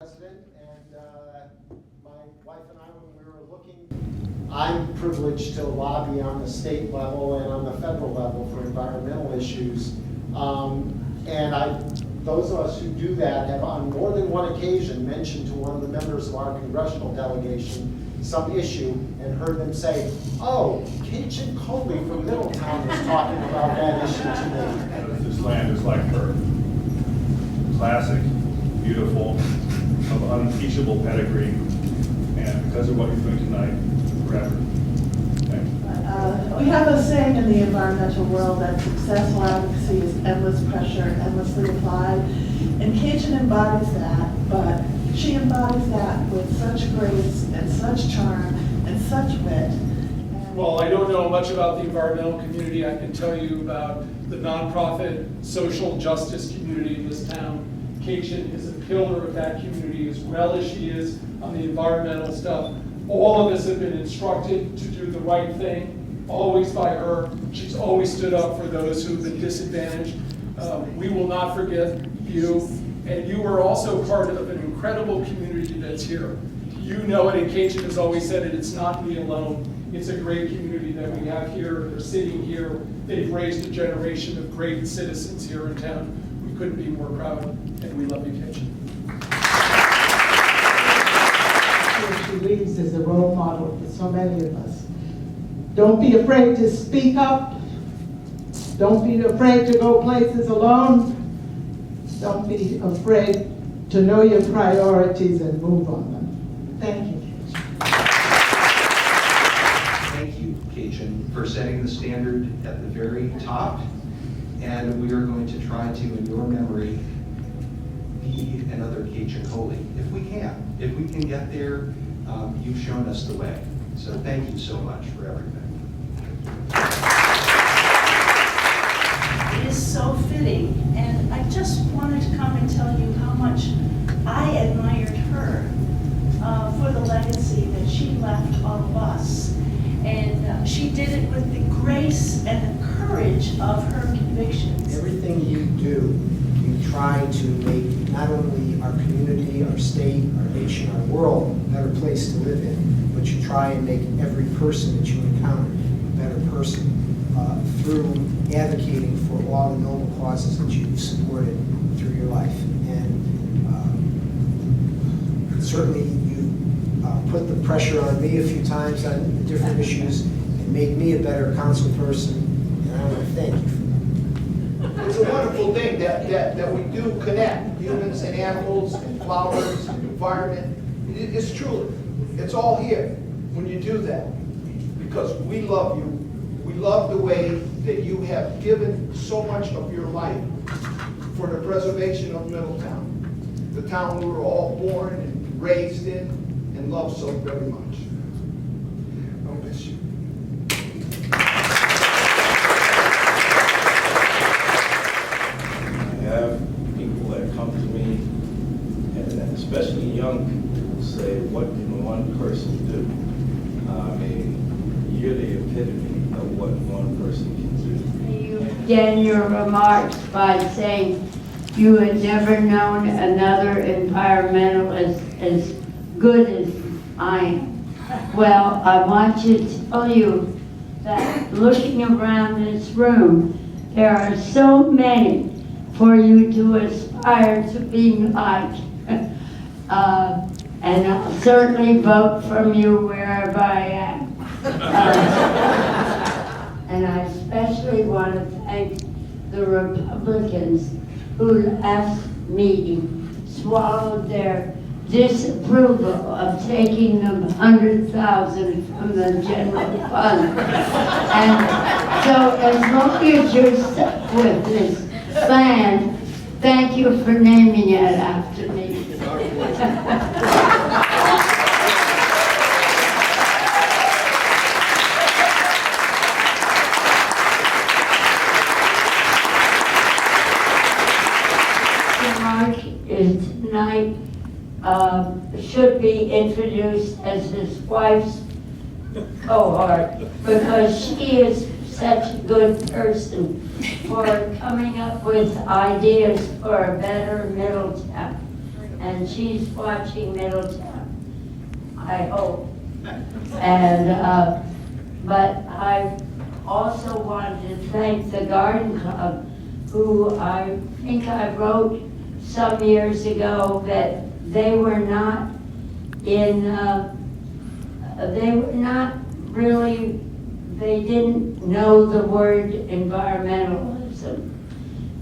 President, and my wife and I, when we were looking, I'm privileged to lobby on the state level and on the federal level for environmental issues. Those of us who do that have on more than one occasion mentioned to one of the members of our congressional delegation some issue and heard them say, "Oh, Katchen Coley from Middletown was talking about that issue today." This land is like her. Classic, beautiful, of unimpeachable pedigree, and because of what you're doing tonight, forever. Thank you. We have a saying in the environmental world that successful advocacy is endless pressure, endlessly applied, and Katchen embodies that, but she embodies that with such grace and such charm and such wit. Well, I don't know much about the environmental community. I can tell you about the nonprofit social justice community in this town. Katchen is a pillar of that community as well as she is on the environmental stuff. All of us have been instructed to do the right thing, always by her. She's always stood up for those who've been disadvantaged. We will not forget you. And you are also part of an incredible community that's here. You know it, and Katchen has always said it, it's not me alone. It's a great community that we have here. They're sitting here. They've raised a generation of great citizens here in town. We couldn't be more proud, and we love you, Katchen. She leads as a role model for so many of us. Don't be afraid to speak up. Don't be afraid to go places alone. Don't be afraid to know your priorities and move on them. Thank you. Thank you, Katchen, for setting the standard at the very top. And we are going to try to, in your memory, be another Katchen Coley, if we can. If we can get there, you've shown us the way. So thank you so much for everything. It is so fitting, and I just wanted to come and tell you how much I admired her for the legacy that she left all of us. And she did it with the grace and the courage of her convictions. Everything you do, you try to make not only our community, our state, our nation, our world a better place to live in, but you try and make every person that you encounter a better person through advocating for all the noble causes that you've supported through your life. And certainly you put the pressure on me a few times on the different issues and made me a better council person, and I want to thank you for that. It's a wonderful thing that we do connect humans and animals and flowers and environment. It's true. It's all here when you do that, because we love you. We love the way that you have given so much of your life for the preservation of Middletown, the town we were all born and raised in and love so very much. I'll miss you. I have people that come to me, and especially young people, who say, what can one person do? I mean, you're the epitome of what one person can do. You began your remarks by saying you had never known another environmentalist as good as I am. Well, I want you to tell you that looking around this room, there are so many for you to aspire to be like. And I'll certainly vote from you wherever I am. And I especially want to thank the Republicans who last meeting swallowed their disapproval of taking them $100,000 from the general fund. And so as long as you're stuck with this plan, thank you for naming it after me. Is tonight should be introduced as his wife's cohort, because she is such a good person for coming up with ideas for a better Middletown. and she's watching Middletown, I hope. And, but I also wanted to thank the Garden Club, who I think I wrote some years ago that they were not really, they didn't know the word environmentalism.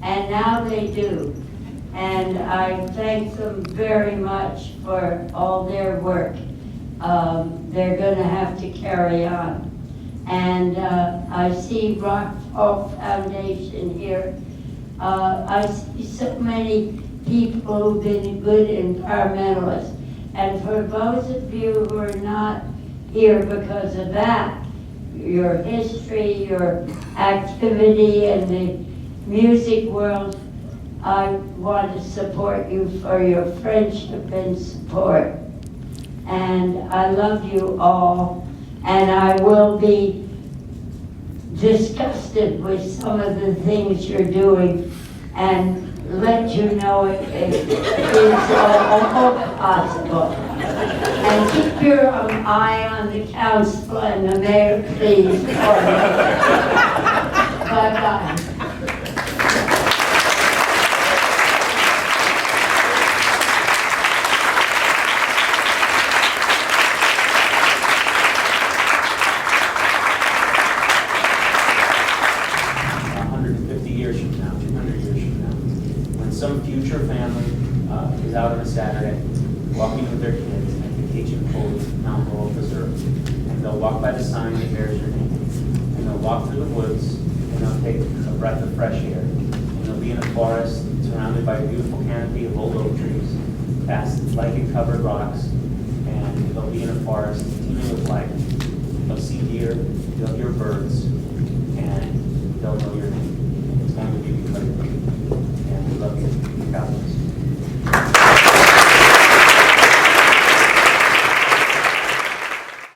And now they do. And I thank them very much for all their work. They're gonna have to carry on. And I see Rockfall Foundation here. I see so many people who've been good environmentalists. And for those of you who are not here because of that, your history, your activity in the music world, I want to support you for your friendship and support. And I love you all, and I will be disgusted with some of the things you're doing and let you know it is all possible. And keep your eye on the council and the mayor, please. Bye-bye. Some future family is out on a Saturday, walking with their kids at the Katchen Coley Mount Laurel Preserve. And they'll walk by the sign that bears your name. And they'll walk through the woods, and they'll take a breath of fresh air. And they'll be in a forest surrounded by a beautiful canopy of old oak trees, past lichen-covered rocks, and they'll be in a forest teeming with life. They'll see deer, they'll hear birds, and they'll know your name.